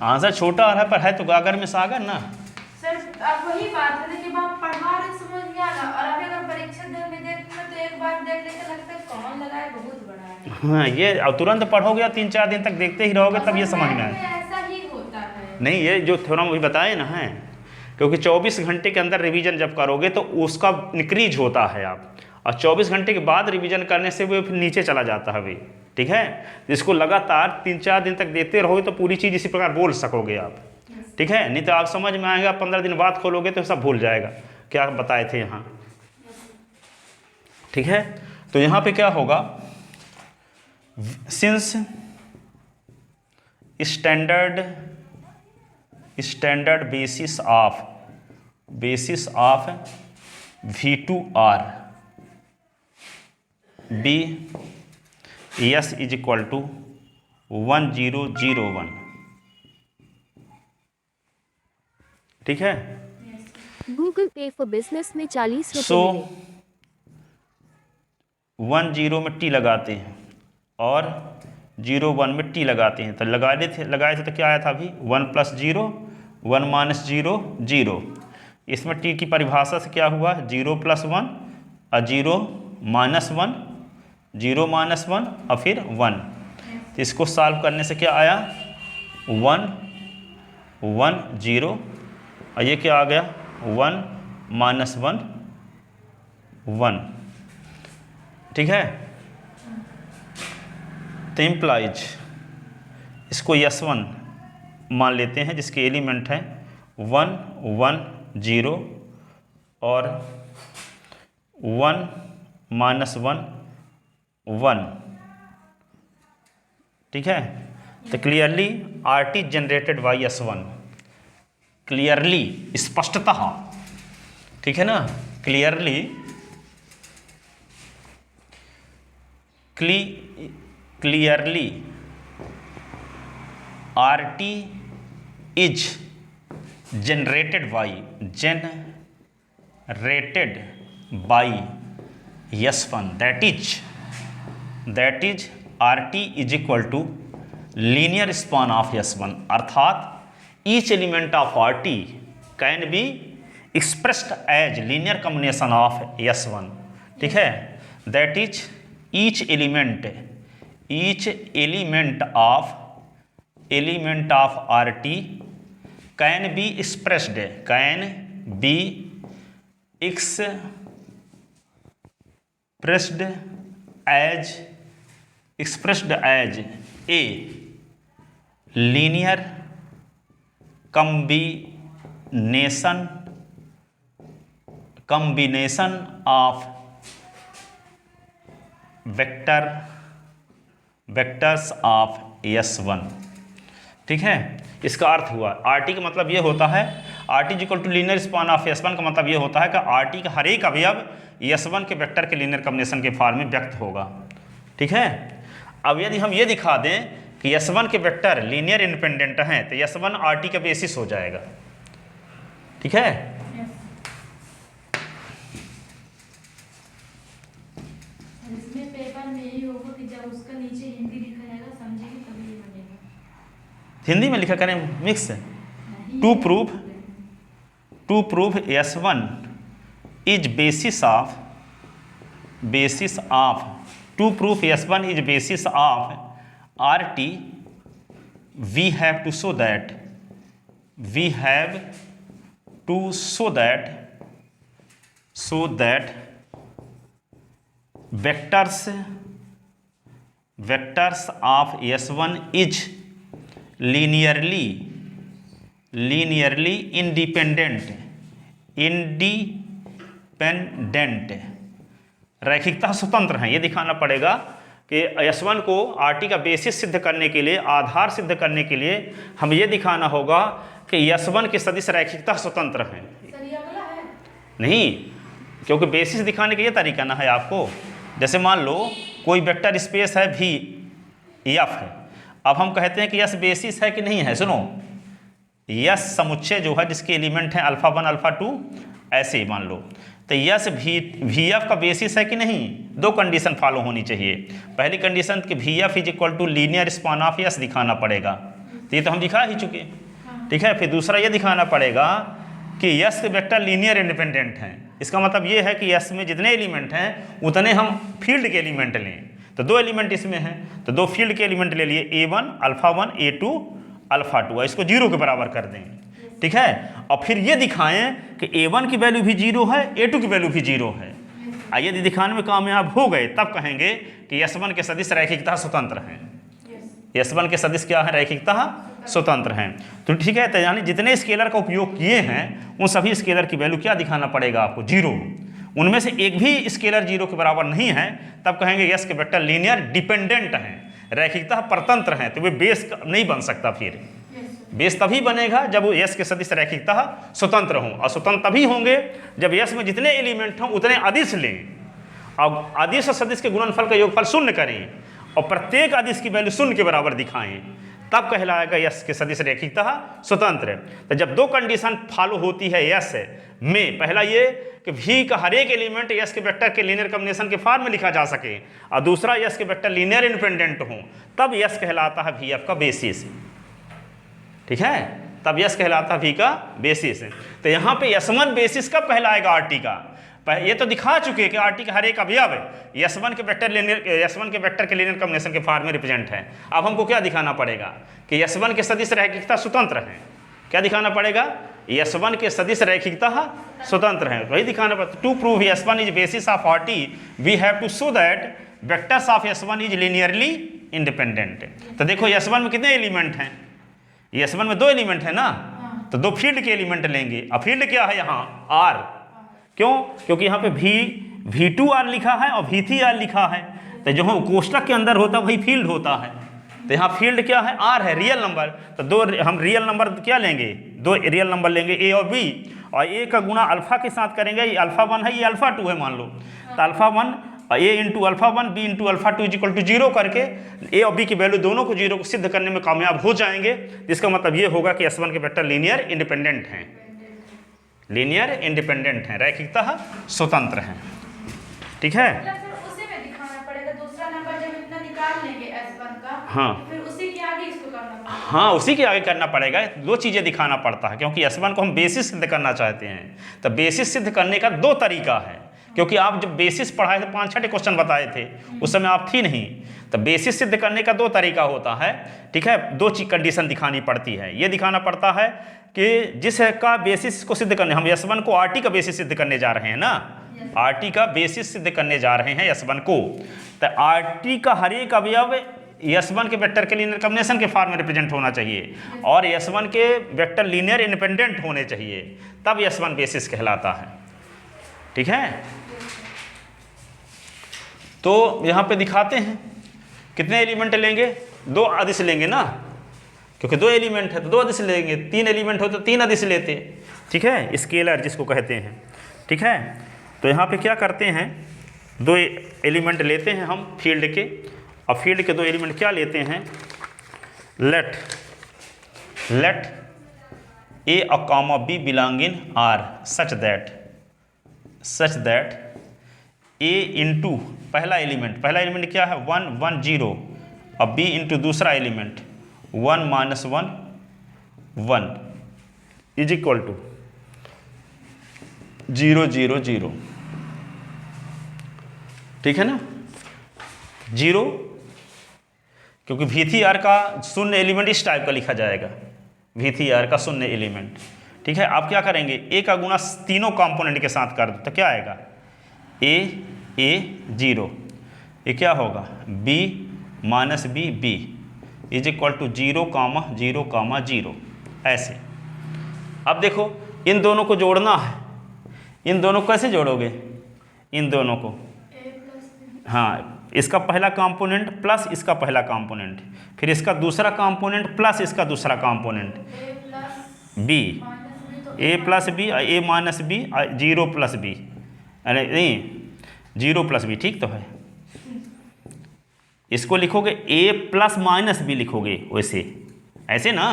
आंसर छोटा आ रहा है, पर है तो गागर में सागर ना सर। अब वही बात है कि आप पढ़ा रहे समझ में आ रहा, और अभी अगर परीक्षा देने में देखते तो एक बार देख लेते लगता है कौन लगाए, बहुत बड़ा है। हाँ, ये अब तुरंत पढ़ोगे, 3-4 दिन तक देखते ही रहोगे तब ये समझ में आए। ऐसा ही होता है। नहीं, ये जो थ्योरम अभी बताए ना है, क्योंकि 24 घंटे के अंदर रिवीजन जब करोगे तो उसका इंक्रीज होता है आप, और 24 घंटे के बाद रिवीजन करने से वो फिर नीचे चला जाता है अभी, ठीक है। जिसको लगातार 3-4 दिन तक देते रहोगे तो पूरी चीज़ इसी प्रकार बोल सकोगे आप, ठीक है। नहीं तो आप समझ में आएगा, 15 दिन बाद खोलोगे तो सब भूल जाएगा क्या बताए थे यहाँ, ठीक है। तो यहाँ पे क्या होगा, since standard basis of V2R B S is equal to 1001, ठीक है। गूगल पे फॉर बिजनेस में 40 रुपए सो मिले। 10 में T लगाते हैं और 01 में T लगाते हैं, तो लगाए थे तो क्या आया था अभी 1 + 0 1 - 0 0। इसमें T की परिभाषा से क्या हुआ 0 + 1 और 0 - 1 0 - 1 और फिर 1। तो इसको सॉल्व करने से क्या आया 1 1 0, और ये क्या आ गया 1 - 1 1, ठीक है। तो इम्प्लाइज इसको S1 मान लेते हैं, जिसके एलिमेंट हैं 1 1 0 और 1 - 1 1, ठीक है। तो clearly RT generated by S1, clearly स्पष्टतः, ठीक है ना, clearly RT is generated by S1, that is RT is equal to linear span of S1, अर्थात each element of RT can be expressed as linear combination of S1, ठीक है। that is each element of RT can be expressed as a linear combination of vectors of S1, ठीक है। इसका अर्थ हुआ RT का मतलब ये होता है, RT equal to linear span of S1 का मतलब ये होता है कि RT का हर एक अवयव S1 के वेक्टर के लीनियर कॉम्बिनेशन के फॉर्म में व्यक्त होगा, ठीक है। अब यदि हम ये दिखा दें कि S1 के वेक्टर लीनियर इंडिपेंडेंट हैं तो S1 RT का बेसिस हो जाएगा, ठीक है। इसमें पेपर में यही होगा कि जब उसका नीचे हिंदी लिखा जाएगा समझेंगे तभी ये बनेगा। हिंदी में लिखा करें mix, to prove S1 is basis of to prove S1 is basis of RT, we have to show that vectors of S1 is linearly independent रैखिकता स्वतंत्र हैं। ये दिखाना पड़ेगा कि S1 को RT का बेसिस सिद्ध करने के लिए, आधार सिद्ध करने के लिए हम ये दिखाना होगा कि S1 के सदिश रैखिकता स्वतंत्र हैं। नहीं, क्योंकि बेसिस दिखाने का ये तरीका ना है आपको। जैसे मान लो कोई वेक्टर स्पेस है V, एफ है। अब हम कहते हैं कि यस बेसिस है कि नहीं है। सुनो, यस समुच्चय जो है जिसके एलिमेंट हैं अल्फा 1 अल्फा 2 ऐसे ही मान लो, तो यस वी एफ का बेसिस है कि नहीं। दो कंडीशन फॉलो होनी चाहिए। पहली कंडीशन कि V F is equal to linear span of S दिखाना पड़ेगा, तो ये तो हम दिखा ही चुके, ठीक है। फिर दूसरा ये दिखाना पड़ेगा कि यस के वेक्टर लीनियर इंडिपेंडेंट हैं। इसका मतलब ये है कि यस में जितने एलिमेंट हैं उतने हम फील्ड के एलिमेंट लें, तो दो एलिमेंट इसमें हैं, तो दो फील्ड के एलिमेंट ले लिए A1 अल्फा 1 A2 अल्फा 2, इसको 0 के बराबर कर दें, ठीक है। और फिर ये दिखाएं कि A1 की वैल्यू भी 0 है, A2 की वैल्यू भी 0 है। यदि दिखाने में कामयाब हो गए तब कहेंगे कि S1 के सदिश रैखिकतः स्वतंत्र हैं। S1 के सदिश क्या है, रैखिकतः स्वतंत्र हैं। तो ठीक है, तो यानी जितने स्केलर का उपयोग किए हैं उन सभी स्केलर की वैल्यू क्या दिखाना पड़ेगा आपको, 0। उनमें से एक भी स्केलर 0 के बराबर नहीं है, तब कहेंगे यस के वेक्टर लीनियर डिपेंडेंट हैं, रैखिकतः परतंत्र हैं, तो वे बेस नहीं बन सकता। फिर बेस तभी बनेगा जब यस के सदिश रैखिकतः स्वतंत्र हों, और स्वतंत्र तभी होंगे जब यस में जितने एलिमेंट हों उतने अदिश लें, और अदिश और सदिश के गुणनफल का योगफल शून्य करें, और प्रत्येक अदिश की वैल्यू शून्य के बराबर दिखाएं, तब कहलाएगा यस के सदिश रैखिकतः स्वतंत्र। तो जब दो कंडीशन फॉलो होती है यस में, पहला ये कि v का हर एक एलिमेंट यस के वेक्टर के लीनियर कॉम्बिनेशन के फॉर्म में लिखा जा सके, और दूसरा यस के वेक्टर लीनियर इंडिपेंडेंट हो, तब यस कहलाता है वी एफ का बेसिस, ठीक है। तब यस कहलाता है वी का बेसिस। तो यहाँ पे S1 बेसिस कब कहलाएगा आरटी का, ये तो दिखा चुके कि आरटी का हर एक अवयव S1 के वेक्टर के लीनियर कॉम्बिनेशन के फॉर्म में रिप्रेजेंट है। अब हमको क्या दिखाना पड़ेगा कि S1 के सदिश रैखिकतः स्वतंत्र हैं। क्या दिखाना पड़ेगा, S1 के सदिश रैखिकतः स्वतंत्र हैं, वही दिखाना पड़ता। To prove S1 is basis of RT we have to show that vectors of S1 is linearly independent. तो देखो S1 में कितने एलिमेंट हैं, S1 में दो एलिमेंट है ना, तो दो फील्ड के एलिमेंट लेंगे, और फील्ड क्या है यहाँ R, क्यों, क्योंकि यहाँ पे V2R लिखा है और V3R लिखा है, तो जो कोष्टक के अंदर होता है वही फील्ड होता है। तो यहाँ फील्ड क्या है, R है, रियल नंबर। तो दो हम रियल नंबर क्या लेंगे, दो रियल नंबर लेंगे A और B, और A का गुणा अल्फा के साथ करेंगे, ये अल्फा 1 है ये अल्फा 2 है मान लो, तो alpha 1 A into alpha 1 B into alpha 2 is equal to 0 करके A और B की वैल्यू दोनों को 0 को सिद्ध करने में कामयाब हो जाएंगे। जिसका मतलब ये होगा कि S1 के वेक्टर लीनियर इंडिपेंडेंट हैं, लीनियर इंडिपेंडेंट हैं, रैखिकतः स्वतंत्र हैं, ठीक है। उसी में दिखाना पड़ेगा, दूसरा नंबर जब इतना निकाल लेंगे S1 का, हाँ, फिर उसी के आगे इसको करना पड़ेगा। हाँ, उसी के आगे करना पड़ेगा। दो चीज़ें दिखाना पड़ता है, क्योंकि S1 को हम बेसिस सिद्ध करना चाहते हैं। तो बेसिस सिद्ध करने का दो तरीका है, क्योंकि आप जब बेसिस पढ़ाए थे 5-6 क्वेश्चन बताए थे, उस समय आप थी नहीं। तो बेसिस सिद्ध करने का दो तरीका होता है, ठीक है। दो चीज कंडीशन दिखानी पड़ती है। ये दिखाना पड़ता है कि जिस का बेसिस को सिद्ध करने, हम S1 को RT का बेसिस सिद्ध करने जा रहे हैं ना, RT का बेसिस सिद्ध करने जा रहे हैं S1 को, तो RT का हर एक अवयव S1 के वेक्टर के लीनियर कॉम्बिनेशन के फॉर्म में रिप्रेजेंट होना चाहिए, और S1 के वेक्टर लीनियर इंडिपेंडेंट होने चाहिए, तब S1 बेसिस कहलाता है, ठीक है। तो यहाँ पे दिखाते हैं कितने एलिमेंट लेंगे, दो अदिश लेंगे ना, क्योंकि दो एलिमेंट है तो दो अदिश लेंगे, तीन एलिमेंट हो तो तीन अदिश लेते, ठीक है, स्केलर जिसको कहते हैं, ठीक है। तो यहाँ पे क्या करते हैं, दो एलिमेंट लेते हैं हम फील्ड के, और फील्ड के दो एलिमेंट क्या लेते हैं, लेट A और comma B belong in R such that A into पहला एलिमेंट क्या है 1 1 0, और B इंटू दूसरा एलिमेंट 1 - 1 1 इज इक्वल टू 0 0 0, ठीक है ना। 0 क्योंकि V3R का शून्य एलिमेंट इस टाइप का लिखा जाएगा, V3R का शून्य एलिमेंट, ठीक है। आप क्या करेंगे, A का गुणा तीनों कंपोनेंट के साथ कर दो, तो क्या आएगा A 0, ये क्या होगा B - B B is equal to 0 0 0, ऐसे। अब देखो इन दोनों को जोड़ना है, इन दोनों को कैसे जोड़ोगे, इन दोनों को, हाँ, इसका पहला कंपोनेंट प्लस इसका पहला कंपोनेंट, फिर इसका दूसरा कंपोनेंट प्लस इसका दूसरा component, B A plus B A minus B 0 plus B, अरे नहीं 0 प्लस B, ठीक तो है। इसको लिखोगे ए प्लस माइनस बी लिखोगे वैसे, ऐसे ना,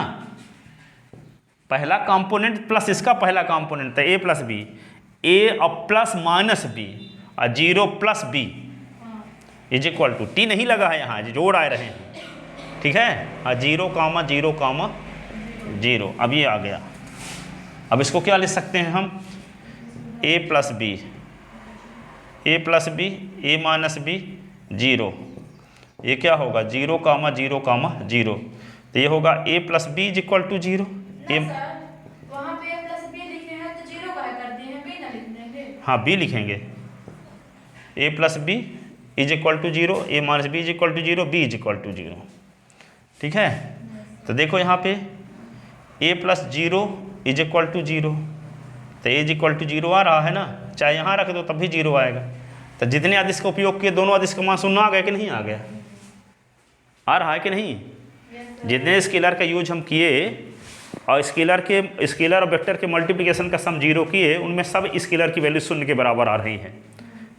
पहला कंपोनेंट प्लस इसका पहला कंपोनेंट था ए प्लस बी, ए और प्लस माइनस बी और 0 plus B is equal to, T नहीं लगा है यहाँ, जोड़ आ रहे हैं, ठीक है, और 0 कामा 0 कामा 0, अब ये आ गया। अब इसको क्या लिख सकते हैं हम, ए प्लस बी, ए प्लस बी, ए माइनस बी 0, ये क्या होगा 0 कामा 0 कामा 0, तो ये होगा A plus B is equal to 0। वहाँ पे प्लस बी लिखे हैं तो 0 का कर दिए हैं, बी ना लिख देंगे। हाँ बी लिखेंगे, A plus B is equal to 0, A minus B is equal to 0, B is equal to 0, ठीक है। तो देखो यहाँ पे A plus 0 is equal to 0, तो ए इज इक्वल टू 0 आ रहा है ना, चाहे यहाँ रख दो तब भी 0 आएगा। तो जितने आदिश का उपयोग किए दोनों आदिश का मान शून्य आ गया कि नहीं आ गया, आ रहा है कि नहीं। जितने स्केलर का यूज हम किए और स्केलर और वेक्टर के मल्टीप्लिकेशन का सम 0 किए, उनमें सब स्केलर की वैल्यू शून्य के बराबर आ रही है,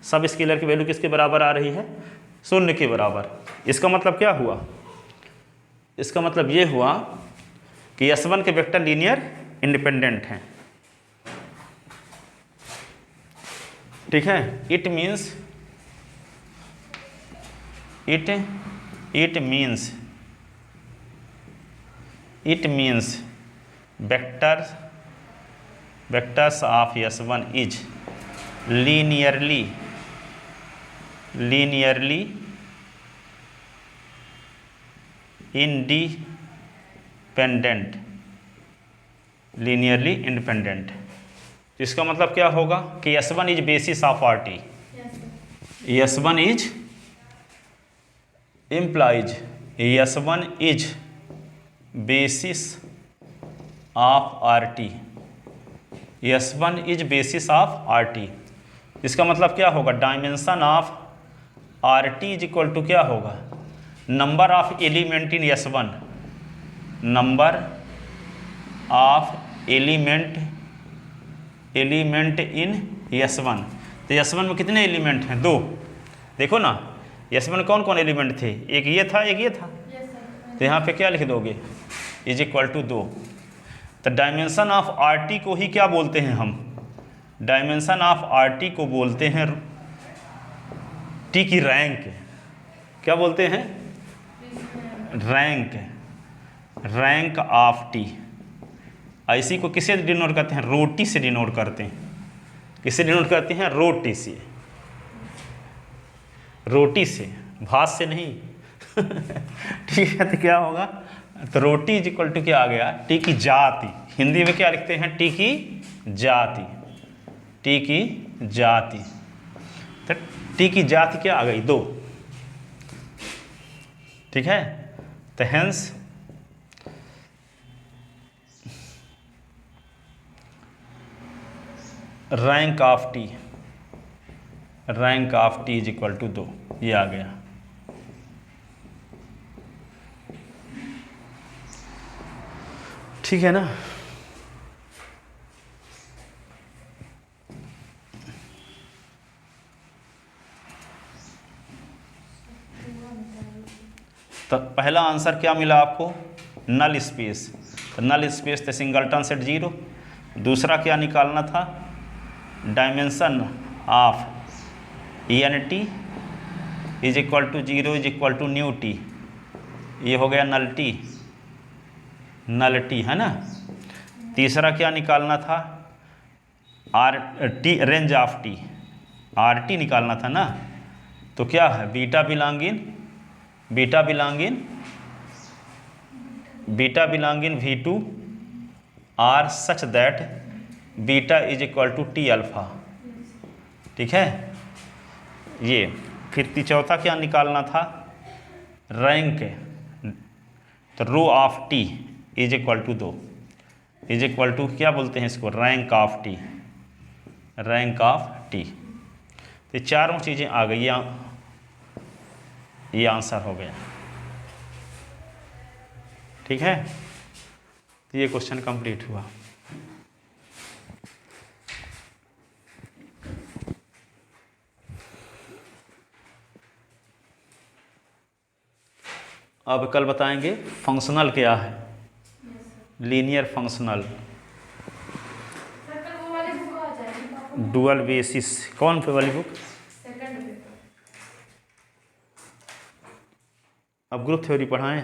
सब स्केलर की वैल्यू किसके बराबर आ रही है, शून्य के बराबर। इसका मतलब क्या हुआ, इसका मतलब ये हुआ कि S1 के वेक्टर लीनियर इंडिपेंडेंट हैं, ठीक है। It means vectors of S1 is linearly independent। इसका मतलब क्या होगा कि S1 is basis of RT, S1 is implies S1 is basis of RT, S1 is basis of RT। इसका मतलब क्या होगा, dimension of RT is equal to क्या होगा, number of element in S1, number of element in S1। तो S1 में कितने element हैं, 2। देखो ना S1 में कौन कौन एलिमेंट थे, एक ये था एक ये था, तो यहाँ पे क्या लिख दोगे, इज इक्वल टू 2। तो डायमेंशन ऑफ RT को ही क्या बोलते हैं हम, डायमेंशन ऑफ RT को बोलते हैं T की रैंक, क्या बोलते हैं, रैंक ऑफ T। इसी को किससे डिनोट करते हैं, रोटी से डिनोट करते हैं, किससे डिनोट करते हैं, रोटी से, रोटी से, भात से नहीं ठीक है। तो क्या होगा, तो रोटी इज इक्वल टू क्या आ गया, टी की जाति, हिंदी में क्या लिखते हैं, टी की जाति, टी की जाति। तो टी की जाति क्या आ गई, 2, ठीक है। तो hence rank of T is equal to 2, ये आ गया। ठीक है ना। तो पहला आंसर क्या मिला आपको, नल स्पेस, तो नल स्पेस थे सिंगलटन सेट 0। दूसरा क्या निकालना था, dimension of NT is equal to 0 is equal to nullity, ये हो गया नल टी है ना। तीसरा क्या निकालना था, RT range of T, RT निकालना था ना। तो क्या है, beta belonging V2 R such that beta is equal to T alpha, ठीक है। ये फिर चौथा क्या निकालना था, रैंक, तो rho of T is equal to 2 is equal to क्या बोलते हैं इसको, रैंक ऑफ टी। तो चारों चीज़ें आ गई, ये आंसर हो गया, ठीक है। तो ये क्वेश्चन कंप्लीट हुआ। अब कल बताएंगे फंक्शनल क्या है, लीनियर फंक्शनल, सर कल वो वाली बुक आ जाएगी पापा? Dual basis. कौन पे वाली बुक? सेकंड में। अब ग्रुप थ्योरी पढ़ाएं।